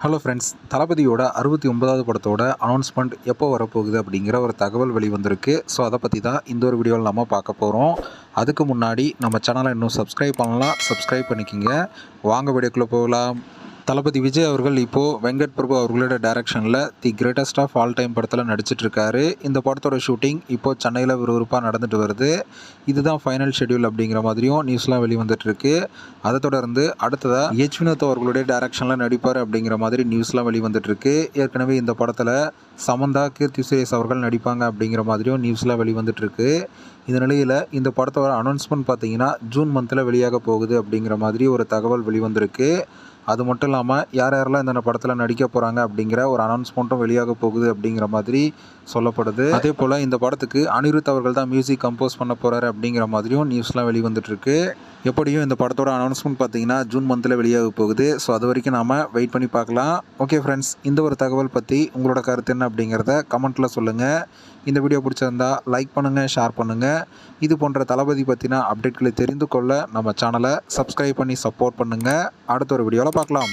Hello friends, தளபதியோட 69வது படத்தோட announcement எப்போ வரப்போகுது அப்படிங்கிற ஒரு தகவல் வெளிவந்திருக்கு. ஸோ அதை பற்றி தான் இந்த ஒரு வீடியோவில் நம்ம பார்க்க போகிறோம். அதுக்கு முன்னாடி நம்ம சேனலை இன்னும் சப்ஸ்கிரைப் பண்ணலாம், சப்ஸ்கிரைப் பண்ணிக்கிங்க. வாங்க வீடியோக்குள்ளே போகலாம். தளபதி விஜய் அவர்கள் இப்போது வெங்கட் பிரபு அவர்களோட டைரக்ஷனில் the greatest of all time படத்தில் நடிச்சிட்ருக்காரு. இந்த படத்தோட ஷூட்டிங் இப்போது சென்னையில் விறுவிறுப்பாக நடந்துட்டு வருது. இதுதான் ஃபைனல் ஷெட்யூல் அப்படிங்கிற மாதிரியும் நியூஸ்லாம் வெளிவந்துட்டுருக்கு. அதை தொடர்ந்து அடுத்ததாக வினோத் அவர்களுடைய டைரக்ஷனில் நடிப்பார் அப்படிங்கிற மாதிரி நியூஸ்லாம் வெளிவந்துட்டுருக்கு. ஏற்கனவே இந்த படத்தில் சமந்தா, கீர்த்தி சுரேஷ் அவர்கள் நடிப்பாங்க அப்படிங்கிற மாதிரியும் நியூஸ்லாம் வெளிவந்துட்டுருக்கு. இந்த நிலையில் இந்த படத்தோட அனௌன்ஸ்மெண்ட் பார்த்தீங்கன்னா ஜூன் மந்தில் வெளியாக போகுது அப்படிங்கிற மாதிரி ஒரு தகவல் வெளிவந்திருக்கு. அது மட்டும் இல்லாமல் யார் யாரெல்லாம் இந்த படத்தில் நடிக்க போகிறாங்க அப்படிங்கிற ஒரு அனௌன்ஸ்மெண்ட்டும் வெளியாக போகுது அப்படிங்கிற மாதிரி சொல்லப்படுது. அதே போல் இந்த படத்துக்கு அனிருத் அவர்கள் தான் மியூசிக் கம்போஸ் பண்ண போகிறாரு அப்படிங்கிற மாதிரியும் நியூஸ்லாம் வெளிவந்துட்டுருக்கு. எப்படியும் இந்த படத்தோட அனௌன்ஸ்மெண்ட் பார்த்தீங்கன்னா ஜூன் மந்தில் வெளியாக போகுது. ஸோ அது வரைக்கும் நாம் வெயிட் பண்ணி பார்க்கலாம். ஓகே ஃப்ரெண்ட்ஸ், இந்த ஒரு தகவல் பற்றி உங்களோட கருத்து என்ன அப்படிங்கிறத கமெண்ட்டில் சொல்லுங்கள். இந்த வீடியோ பிடிச்சிருந்தா லைக் பண்ணுங்கள், ஷேர் பண்ணுங்கள். இது போன்ற தளபதி பற்றின அப்டேட்களை தெரிந்து கொள்ள நம்ம சேனலை சப்ஸ்கிரைப் பண்ணி சப்போர்ட் பண்ணுங்கள். அடுத்த ஒரு வீடியோவில் பார்க்கலாம்.